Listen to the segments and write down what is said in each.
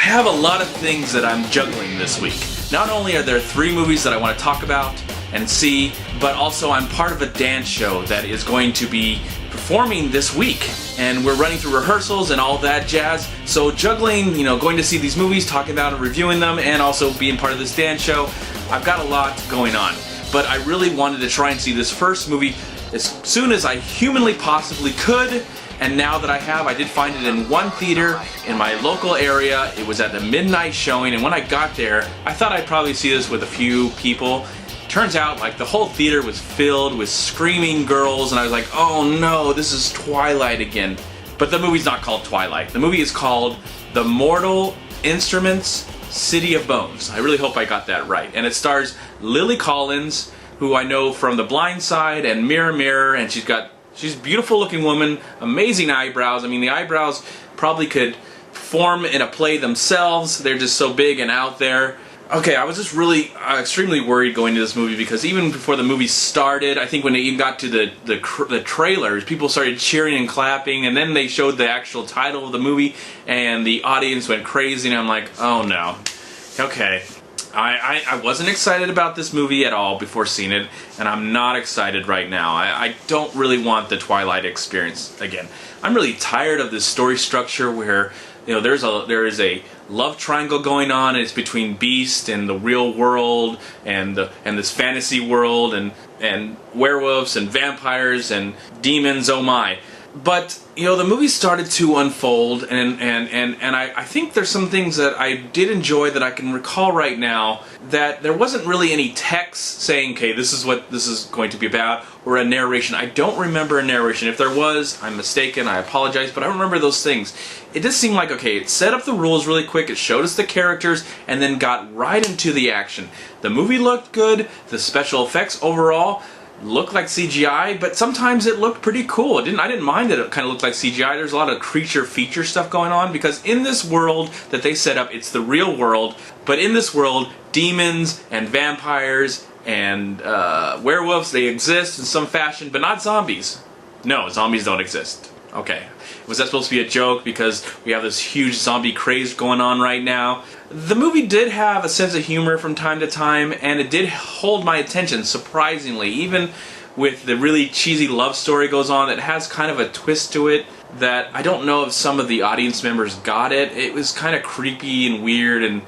I have a lot of things that I'm juggling this week. Not only are there 3 movies that I want to talk about and see, but also I'm part of a dance show that is going to be performing this week. And we're running through rehearsals and all that jazz. So juggling, going to see these movies, talking about and reviewing them, and also being part of this dance show, I've got a lot going on. But I really wanted to try and see this first movie as soon as I humanly possibly could. And now that I did find it in one theater in my local area. It was at the midnight showing, and when I got there, I thought I'd probably see this with a few people. Turns out, the whole theater was filled with screaming girls, and I was like, oh no, this is Twilight again. But the movie's not called Twilight. The movie is called The Mortal Instruments City of Bones. I really hope I got that right. And it stars Lily Collins, who I know from The Blind Side and Mirror Mirror, and she's a beautiful looking woman, amazing eyebrows. I mean, the eyebrows probably could form in a play themselves. They're just so big and out there. Okay, I was just really extremely worried going to this movie because even before the movie started, I think when they even got to the trailers, people started cheering and clapping, and then they showed the actual title of the movie, and the audience went crazy, and I'm like, oh no. Okay. I wasn't excited about this movie at all before seeing it, and I'm not excited right now. I don't really want the Twilight experience again. I'm really tired of this story structure where there is a love triangle going on, and it's between Beast and the real world and this fantasy world and werewolves and vampires and demons. Oh my! But the movie started to unfold, and I think there's some things that I did enjoy that I can recall right now, that there wasn't really any text saying, okay, this is what this is going to be about, or a narration. I don't remember a narration. If there was, I'm mistaken, I apologize, but I remember those things. It just seemed like, okay, it set up the rules really quick, it showed us the characters, and then got right into the action. The movie looked good, the special effects overall looked like CGI, but sometimes it looked pretty cool. I didn't mind that it kind of looked like CGI. There's a lot of creature feature stuff going on, because in this world that they set up, it's the real world, but in this world, demons and vampires and werewolves, they exist in some fashion, but not zombies. No, zombies don't exist. Okay. Was that supposed to be a joke because we have this huge zombie craze going on right now? The movie did have a sense of humor from time to time, and it did hold my attention, surprisingly. Even with the really cheesy love story goes on that has kind of a twist to it that I don't know if some of the audience members got it. It was kind of creepy and weird, and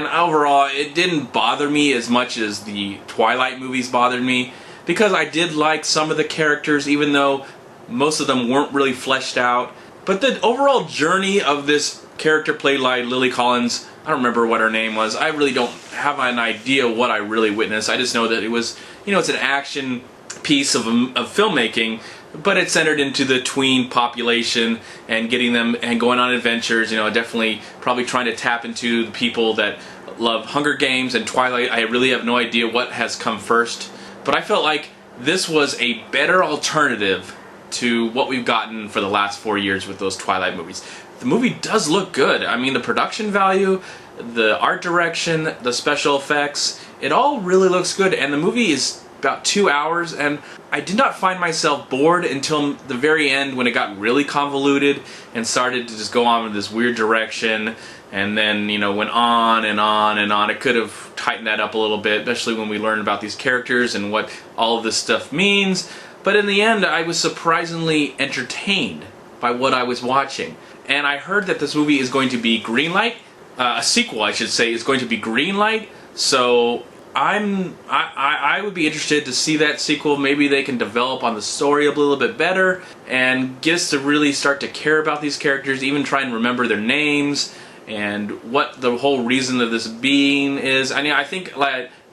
overall it didn't bother me as much as the Twilight movies bothered me, because I did like some of the characters, even though most of them weren't really fleshed out. But the overall journey of this character played by Lily Collins, I don't remember what her name was. I really don't have an idea what I really witnessed. I just know that it was, it's an action piece of filmmaking, but it centered into the tween population and getting them and going on adventures. Definitely probably trying to tap into the people that love Hunger Games and Twilight. I really have no idea what has come first, but I felt like this was a better alternative to what we've gotten for the last 4 years with those Twilight movies. The movie does look good. I mean, the production value, the art direction, the special effects, it all really looks good, and the movie is about 2 hours, and I did not find myself bored until the very end when it got really convoluted and started to just go on in this weird direction, and then, went on and on and on. It could have tightened that up a little bit, especially when we learned about these characters and what all of this stuff means. But in the end, I was surprisingly entertained by what I was watching. And I heard that this movie is going to be greenlight. A sequel, I should say, is going to be greenlight. So I would be interested to see that sequel. Maybe they can develop on the story a little bit better and get us to really start to care about these characters, even try and remember their names and what the whole reason of this being is. I mean, I think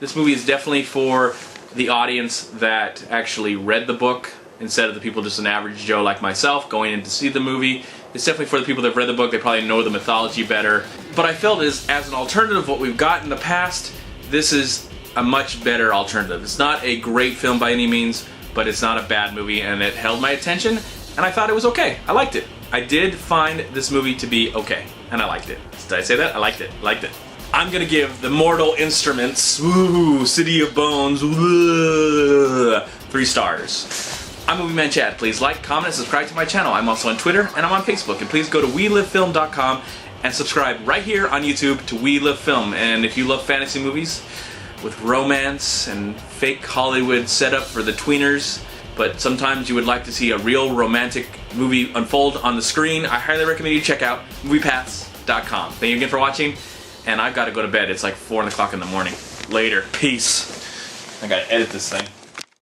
this movie is definitely for the audience that actually read the book instead of the people just an average Joe like myself going in to see the movie. It's definitely for the people that have read the book. They probably know the mythology better. But I felt as an alternative what we've got in the past, this is a much better alternative. It's not a great film by any means, but it's not a bad movie, and it held my attention, and I thought it was okay. I liked it. I did find this movie to be okay, and I liked it. Did I say that? I liked it. Liked it. I'm gonna give The Mortal Instruments, City of Bones, 3 stars. I'm MovieManCHAD. Please like, comment, and subscribe to my channel. I'm also on Twitter, and I'm on Facebook. And please go to WeLiveFilm.com and subscribe right here on YouTube to We Love Film. And if you love fantasy movies with romance and fake Hollywood setup for the tweeners, but sometimes you would like to see a real romantic movie unfold on the screen, I highly recommend you check out MoviePaths.com. Thank you again for watching, and I've got to go to bed. It's like 4 o'clock in the morning. Later. Peace. I gotta edit this thing.